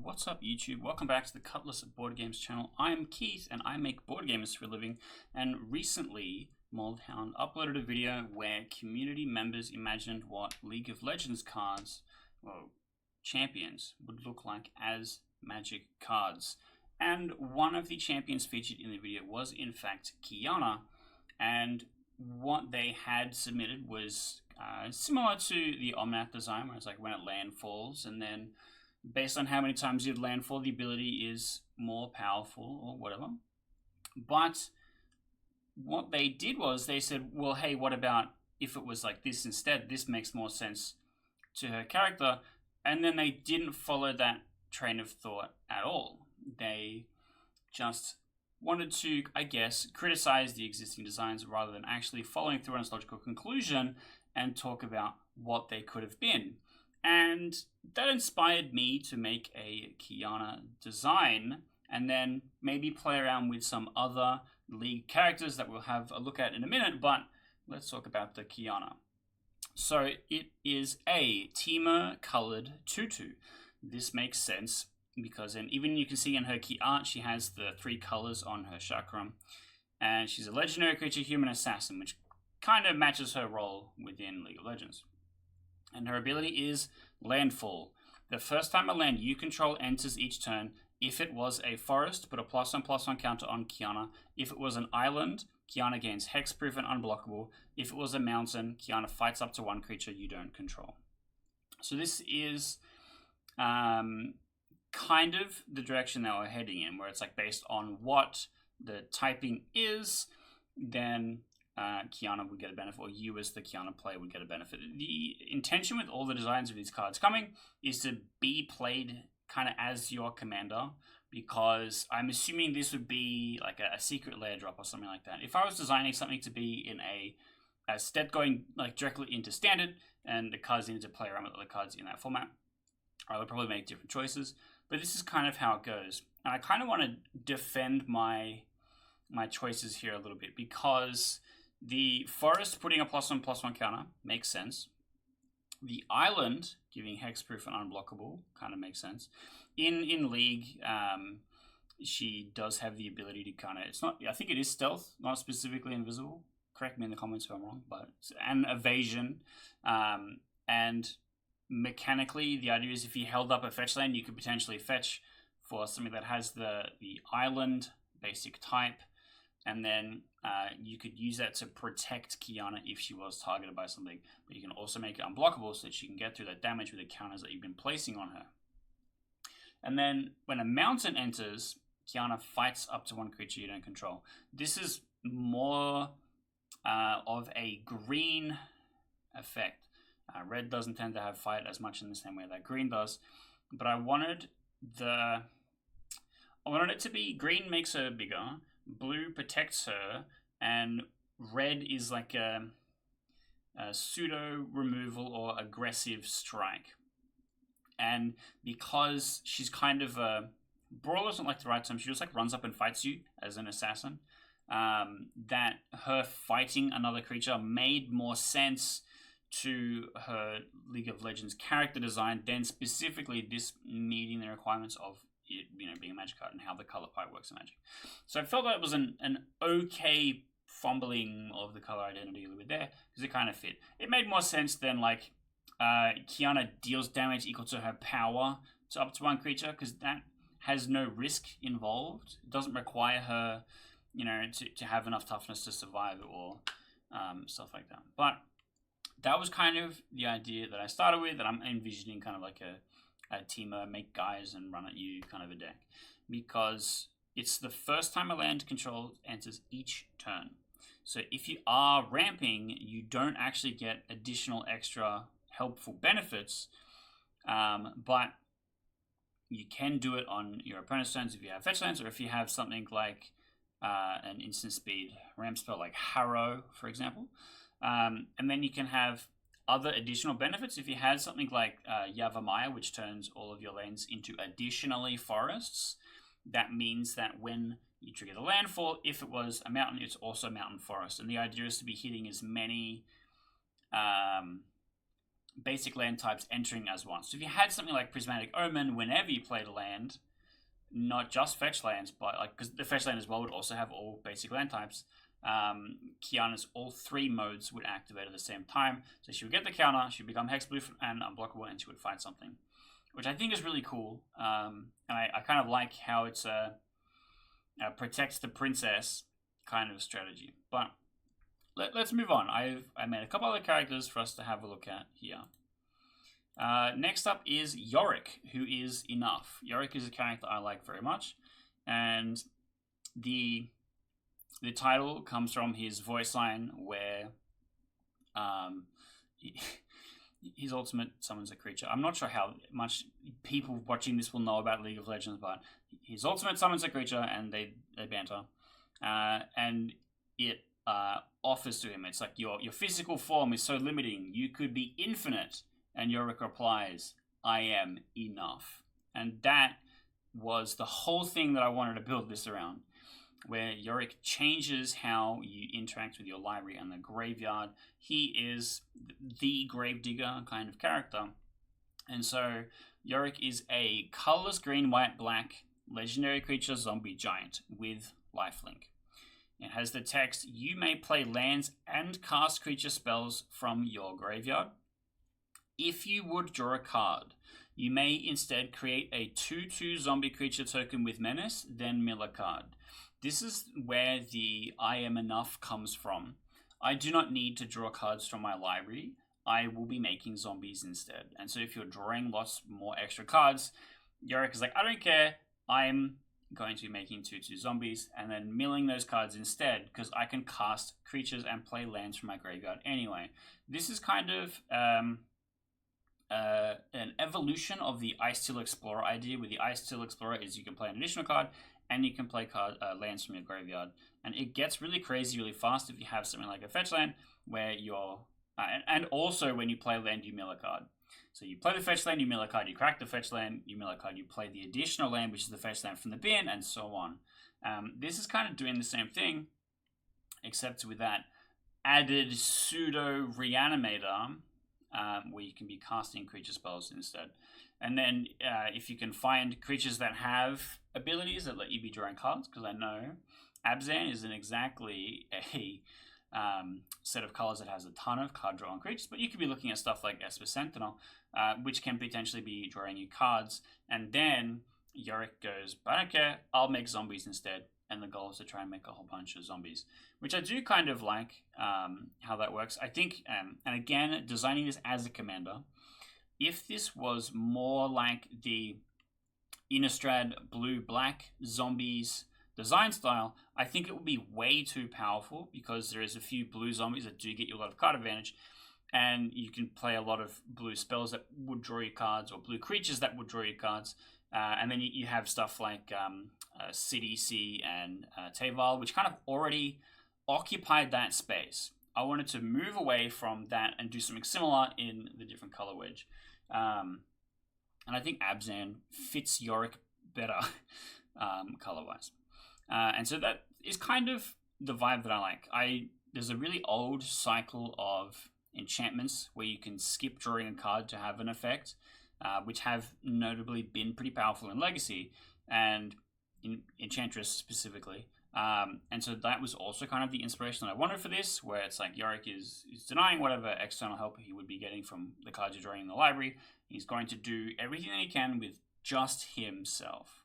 What's up, YouTube? Welcome back to the Cutlass Board Games channel. I'm Keith and I make board games for a living, and recently Moldhound uploaded a video where community members imagined what League of Legends cards, well, champions, would look like as Magic cards. And one of the champions featured in the video was in fact Qiyana, and what they had submitted was similar to the Omnath design, where it's like when it landfalls, and then based on how many times you'd landfall, the ability is more powerful or whatever. But what they did was they said, well, hey, what about if it was like this instead? This makes more sense to her character. And then they didn't follow that train of thought at all. They just wanted to, I guess, criticize the existing designs rather than actually following through on its logical conclusion and talk about what they could have been. And that inspired me to make a Qiyana design and then maybe play around with some other League characters that we'll have a look at in a minute, but let's talk about the Qiyana. So it is a Teema colored tutu. This makes sense because, and even you can see in her key art, she has the 3 colors on her chakram, and she's a legendary creature, human assassin, which kind of matches her role within League of Legends. And her ability is Landfall. The first time a land you control enters each turn, if it was a forest, put a +1/+1 counter on Qiyana. If it was an island, Qiyana gains hexproof and unblockable. If it was a mountain, Qiyana fights up to 1 creature you don't control. So this is kind of the direction that we're heading in, where it's like based on what the typing is, then Qiyana would get a benefit, or you as the Qiyana player would get a benefit. The intention with all the designs of these cards coming is to be played kind of as your commander, because I'm assuming this would be like a secret layer drop or something like that. If I was designing something to be in a step going like directly into standard, and the cards needed to play around with other cards in that format, I would probably make different choices. But this is kind of how it goes. And I kind of want to defend my choices here a little bit, because the forest putting a +1/+1 counter makes sense. The island giving hexproof and unblockable kind of makes sense. In League, she does have the ability to kind of, it's not, I think it is stealth, not specifically invisible. Correct me in the comments if I'm wrong, but and evasion. And mechanically, the idea is if you held up a fetch land, you could potentially fetch for something that has the island basic type, and then you could use that to protect Qiyana if she was targeted by something. But you can also make it unblockable so that she can get through that damage with the counters that you've been placing on her. And then when a mountain enters, Qiyana fights up to 1 creature you don't control. This is more of a green effect. Red doesn't tend to have fight as much in the same way that green does. But I wanted it to be green makes her bigger, blue protects her, and red is like a pseudo removal or aggressive strike. And because she's kind of a brawler, isn't like the right term, she just like runs up and fights you as an assassin, that her fighting another creature made more sense to her League of Legends character design than specifically this meeting the requirements of it, being a Magic card and how the color pie works in Magic. So I felt that it was an okay fumbling of the color identity a little bit there, because it kind of fit. It made more sense than like Qiyana deals damage equal to her power to up to 1 creature, because that has no risk involved. It doesn't require her, to have enough toughness to survive or stuff like that. But that was kind of the idea that I started with, that I'm envisioning kind of like a Teema, make guys and run at you kind of a deck, because it's the first time a land control enters each turn. So if you are ramping, you don't actually get additional extra helpful benefits, but you can do it on your opponent's turns if you have fetch lands, or if you have something like an instant speed ramp spell like Harrow, for example. And then you can have other additional benefits. If you had something like Yavimaya, which turns all of your lanes into additionally forests, that means that when you trigger the landfall, if it was a mountain, it's also mountain forest. And the idea is to be hitting as many basic land types entering as one. So if you had something like Prismatic Omen, whenever you played a land, not just fetch lands, but like because the fetch land as well would also have all basic land types. Kiana's all 3 modes would activate at the same time. So she would get the counter, she would become hexproof and unblockable, and she would fight something, which I think is really cool. And I kind of like how it's a protects the princess kind of strategy. But let's move on. I made a couple other characters for us to have a look at here. Next up is Yorick, who is enough. Yorick is a character I like very much, and the title comes from his voice line where his ultimate summons a creature. I'm not sure how much people watching this will know about League of Legends, but his ultimate summons a creature and they banter, and it offers to him. It's like your physical form is so limiting. You could be infinite. And Yorick replies, I am enough. And that was the whole thing that I wanted to build this around, where Yorick changes how you interact with your library and the graveyard. He is the gravedigger kind of character. And so Yorick is a colorless green, white, black legendary creature zombie giant with lifelink. It has the text, you may play lands and cast creature spells from your graveyard. If you would draw a card, you may instead create a 2/2 zombie creature token with menace, then mill a card. This is where the I am enough comes from. I do not need to draw cards from my library. I will be making zombies instead. And so if you're drawing lots more extra cards, Yorick is like, I don't care. I'm going to be making 2/2 zombies and then milling those cards instead because I can cast creatures and play lands from my graveyard anyway. This is kind of an evolution of the Ice-Till Explorer idea, where the Ice-Till Explorer is you can play an additional card and you can play lands from your graveyard. And it gets really crazy really fast if you have something like a fetch land where you're... and also when you play land, you mill a card. So you play the fetch land, you mill a card, you crack the fetch land, you mill a card, you play the additional land, which is the fetch land from the bin, and so on. This is kind of doing the same thing, except with that added pseudo-reanimator, where you can be casting creature spells instead. And then if you can find creatures that have abilities that let you be drawing cards, because I know Abzan isn't exactly a set of colors that has a ton of card drawing creatures, but you could be looking at stuff like Esper Sentinel, which can potentially be drawing you cards. And then Yorick goes, but I don't care, I'll make zombies instead. And the goal is to try and make a whole bunch of zombies, which I do kind of like how that works. I think, and again, designing this as a commander, if this was more like the Innistrad blue-black zombies design style, I think it would be way too powerful because there is a few blue zombies that do get you a lot of card advantage, and you can play a lot of blue spells that would draw you cards or blue creatures that would draw you cards. And then you have stuff like CDC and Teval, which kind of already occupied that space. I wanted to move away from that and do something similar in the different color wedge. And I think Abzan fits Yorick better color-wise. And so that is kind of the vibe that I like. There's a really old cycle of enchantments where you can skip drawing a card to have an effect, which have notably been pretty powerful in Legacy and in Enchantress specifically. And so that was also kind of the inspiration that I wanted for this, where it's like Yorick is denying whatever external help he would be getting from the cards you're drawing in the library. He's going to do everything that he can with just himself.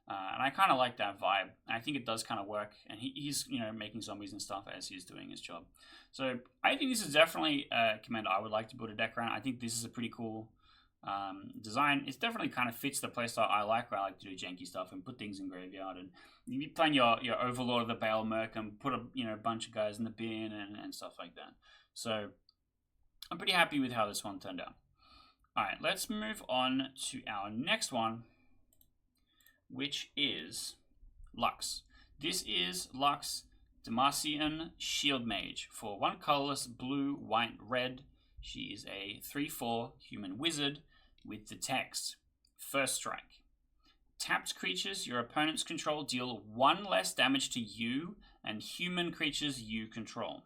And I kind of like that vibe. I think it does kind of work. And he's making zombies and stuff as he's doing his job. So I think this is definitely a commander I would like to build a deck around. I think this is a pretty cool design. It definitely kind of fits the playstyle I like, where I like to do janky stuff and put things in graveyard. And you be playing your Overlord of the Bale Merc and put a bunch of guys in the bin and stuff like that. So I'm pretty happy with how this one turned out. All right, let's move on to our next one, which is Lux. This is Lux Demacian Shield Mage for 1 colorless blue, white, red. She is a 3/4 human wizard with the text, First Strike. Tapped creatures your opponents control deal 1 less damage to you and human creatures you control.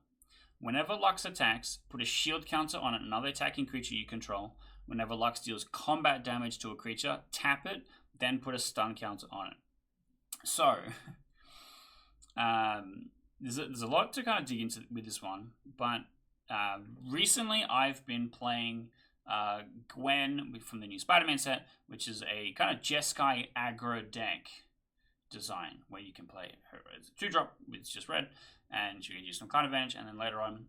Whenever Lux attacks, put a shield counter on another attacking creature you control. Whenever Lux deals combat damage to a creature, tap it, then put a stun counter on it. So, there's a lot to kind of dig into with this one, but recently I've been playing Gwen from the new Spider-Man set, which is a kind of Jeskai aggro deck design where you can play her as a 2-drop with just red, and she can use some card advantage, and then later on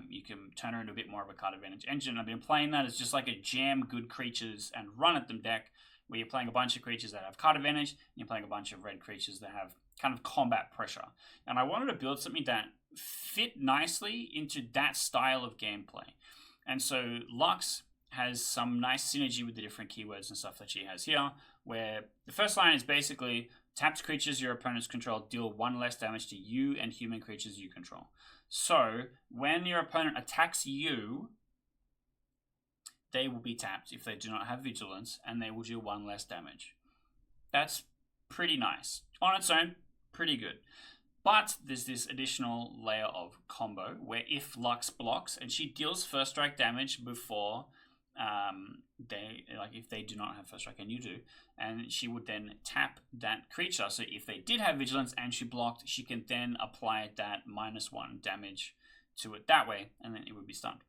you can turn her into a bit more of a card advantage engine. I've been playing that as just like a jam good creatures and run at them deck, where you're playing a bunch of creatures that have card advantage, and you're playing a bunch of red creatures that have kind of combat pressure. And I wanted to build something that fit nicely into that style of gameplay. And so Lux has some nice synergy with the different keywords and stuff that she has here, where the first line is basically tapped creatures your opponents control deal 1 less damage to you and human creatures you control. So when your opponent attacks you, they will be tapped if they do not have vigilance, and they will deal 1 less damage. That's pretty nice. On its own, pretty good. But there's this additional layer of combo where if Lux blocks and she deals first strike damage before if they do not have first strike and you do, and she would then tap that creature. So if they did have vigilance and she blocked, she can then apply that -1 damage to it that way, and then it would be stunned.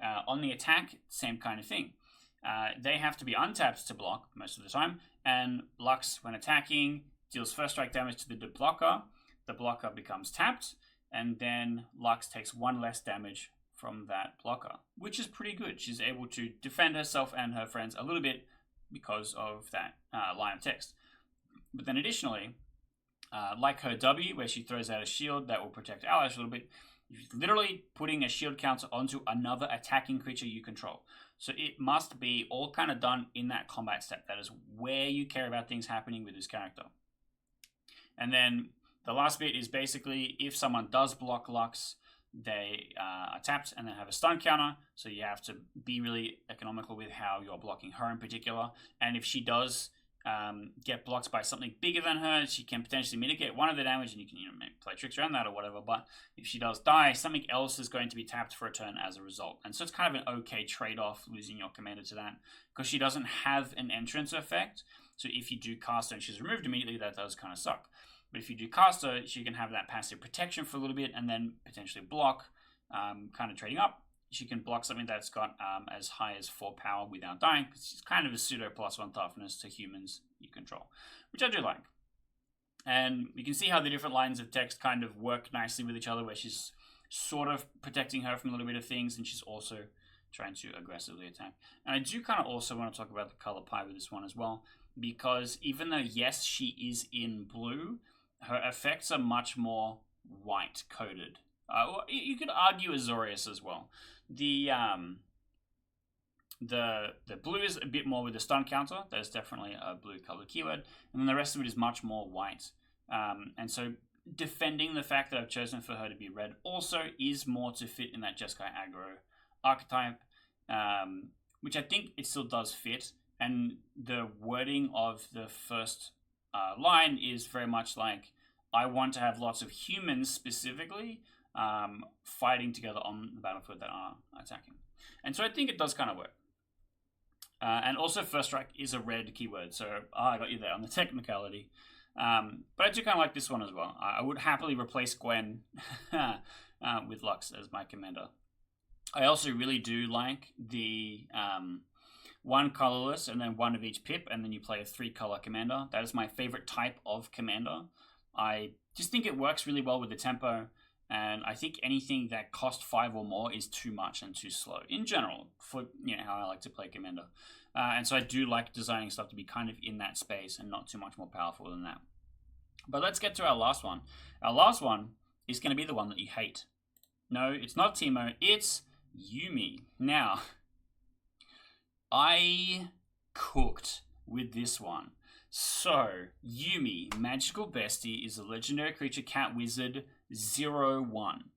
On the attack, same kind of thing. They have to be untapped to block most of the time, and Lux, when attacking, deals first strike damage to the blocker. The blocker becomes tapped, and then Lux takes 1 less damage from that blocker, which is pretty good. She's able to defend herself and her friends a little bit because of that line of text. But then additionally, like her W, where she throws out a shield that will protect allies a little bit, you're literally putting a shield counter onto another attacking creature you control. So it must be all kind of done in that combat step. That is where you care about things happening with this character. And then the last bit is basically if someone does block Lux, they are tapped and then have a stun counter. So you have to be really economical with how you're blocking her in particular. And if she does get blocked by something bigger than her, she can potentially mitigate one of the damage, and you can maybe play tricks around that or whatever. But if she does die, something else is going to be tapped for a turn as a result. And so it's kind of an okay trade-off losing your commander to that, because she doesn't have an entrance effect. So if you do cast her and she's removed immediately, that does kind of suck. But if you do cast her, she can have that passive protection for a little bit and then potentially block, kind of trading up. She can block something that's got as high as 4 power without dying, because she's kind of a pseudo +1 toughness to humans you control, which I do like. And you can see how the different lines of text kind of work nicely with each other, where she's sort of protecting her from a little bit of things, and she's also trying to aggressively attack. And I do kind of also want to talk about the color pie with this one as well, because even though, yes, she is in blue, her effects are much more white-coded. You could argue Azorius as well. The blue is a bit more with the stun counter. That is definitely a blue-colored keyword. And then the rest of it is much more white. And so defending the fact that I've chosen for her to be red also is more to fit in that Jeskai aggro archetype, which I think it still does fit. And the wording of the first line is very much like, I want to have lots of humans specifically fighting together on the battlefield that are attacking. And so I think it does kind of work. And also First Strike is a red keyword, so I got you there on the technicality. But I do kind of like this one as well. I would happily replace Gwen with Lux as my commander. I also really do like the 1 colorless and then 1 of each pip, and then you play a 3-color commander. That is my favorite type of commander. I just think it works really well with the tempo, and I think anything that costs 5 or more is too much and too slow in general for how I like to play commander. And so I do like designing stuff to be kind of in that space and not too much more powerful than that. But let's get to our last one. Our last one is going to be the one that you hate. No, it's not Teemo, it's Yuumi. Now, I cooked with this one. So, Yuumi, Magical Bestie, is a legendary creature cat wizard 0/1.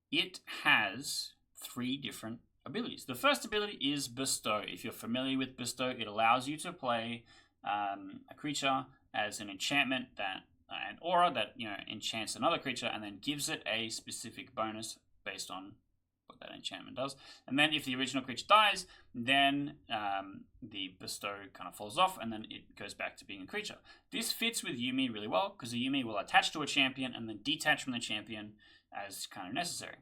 It has 3 different abilities. The first ability is Bestow. If you're familiar with Bestow, it allows you to play a creature as an enchantment that an aura that, you know, enchants another creature and then gives it a specific bonus based on what that enchantment does. And then if the original creature dies, then the bestow kind of falls off and then it goes back to being a creature. This fits with Yuumi really well because the Yuumi will attach to a champion and then detach from the champion as kind of necessary.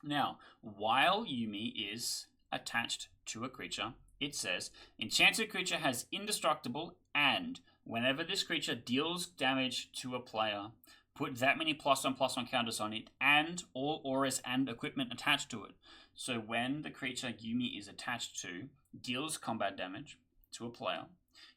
Now, while Yuumi is attached to a creature, it says, enchanted creature has indestructible, and whenever this creature deals damage to a player, put that many +1/+1 counters on it, and all auras and equipment attached to it. So when the creature Yuumi is attached to deals combat damage to a player,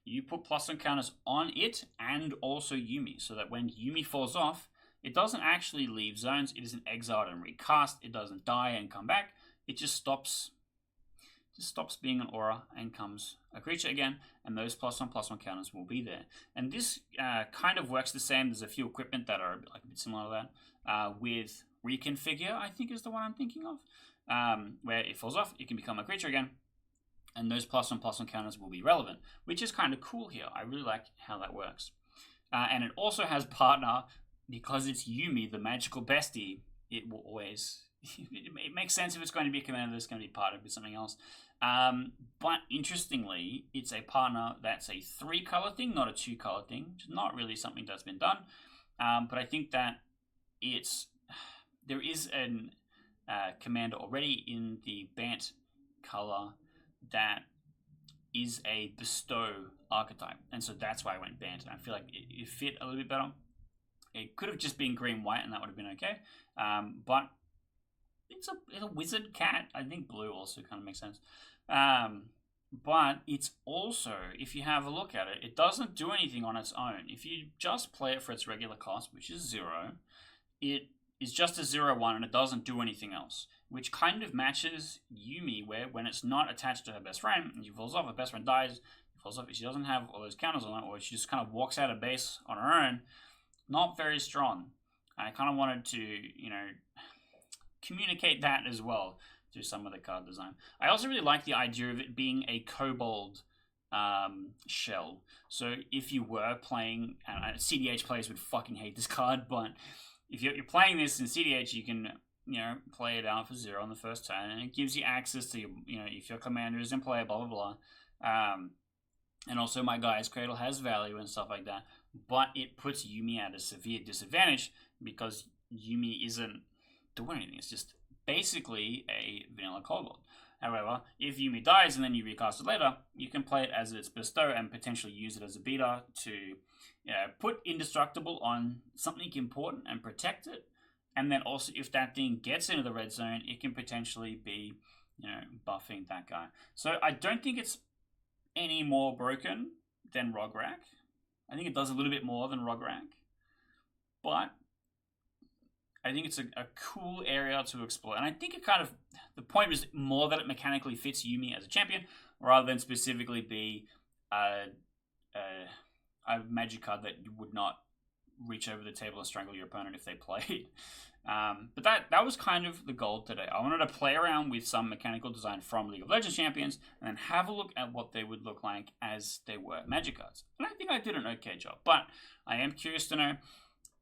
you put +1 counters on it and also Yuumi, so that when Yuumi falls off, it doesn't actually leave zones, it isn't exiled and recast, it doesn't die and come back, it just stops being an aura and becomes a creature again, and those +1/+1 counters will be there. And this kind of works the same. There's a few equipment that are a bit similar to that. With Reconfigure, I think is the one I'm thinking of, where it falls off, it can become a creature again, and those +1/+1 counters will be relevant, which is kind of cool here. I really like how that works. And it also has partner, because it's Yuumi, the magical bestie. It will always... it makes sense if it's going to be a commander that's going to be partnered with something else. But interestingly, it's a partner that's a 3-color thing, not a 2-color thing, which is not really something that's been done. But I think that there is an commander already in the Bant color that is a bestow archetype, and so that's why I went Bant, and I feel like it fit a little bit better. It could have just been green-white, and that would have been okay. But it's a wizard cat. I think blue also kind of makes sense. But it's also, if you have a look at it, it doesn't do anything on its own. If you just play it for its regular cost, which is 0, it is just a 0/1 and it doesn't do anything else, which kind of matches Yuumi, where when it's not attached to her best friend and she falls off, her best friend dies, falls off, if she doesn't have all those counters on it, or she just kind of walks out of base on her own, not very strong. I kind of wanted to, you know, communicate that as well through some of the card design. I also really like the idea of it being a kobold shell. So if you were playing, CDH players would fucking hate this card, but if you're playing this in CDH, you can, you know, play it out for 0 on the first turn, and it gives you access to, your, you know, if your commander is in play, blah blah blah. And also my guy's cradle has value and stuff like that, but it puts Yuumi at a severe disadvantage because Yuumi isn't doing anything. It's just basically a vanilla kobold. However, if Yuumi dies and then you recast it later, you can play it as its bestow and potentially use it as a beater to put indestructible on something important and protect it. And then also, if that thing gets into the red zone, it can potentially be, you know, buffing that guy. So I don't think it's any more broken than Rograk. I think it does a little bit more than Rograk, but I think it's a cool area to explore. And I think it kind of, the point was more that it mechanically fits Yuumi as a champion, rather than specifically be a magic card that you would not reach over the table and strangle your opponent if they played. But that was kind of the goal today. I wanted to play around with some mechanical design from League of Legends champions and then have a look at what they would look like as they were magic cards. And I think I did an okay job, but I am curious to know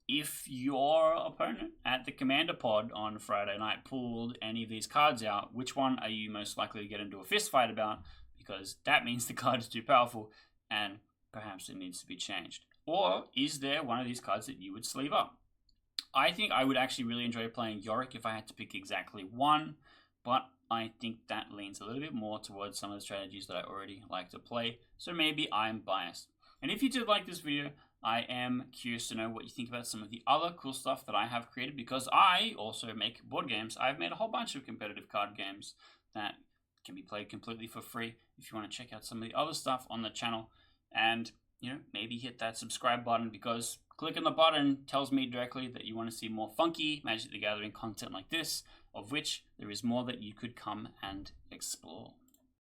if your opponent at the Commander Pod on Friday night pulled any of these cards out, which one are you most likely to get into a fist fight about? Because that means the card is too powerful and perhaps it needs to be changed. Or is there one of these cards that you would sleeve up? I think I would actually really enjoy playing Yorick if I had to pick exactly one, but I think that leans a little bit more towards some of the strategies that I already like to play, so maybe I'm biased. And if you did like this video, I am curious to know what you think about some of the other cool stuff that I have created, because I also make board games. I've made a whole bunch of competitive card games that can be played completely for free if you want to check out some of the other stuff on the channel. And, you know, maybe hit that subscribe button, because clicking the button tells me directly that you want to see more funky Magic the Gathering content like this, of which there is more that you could come and explore.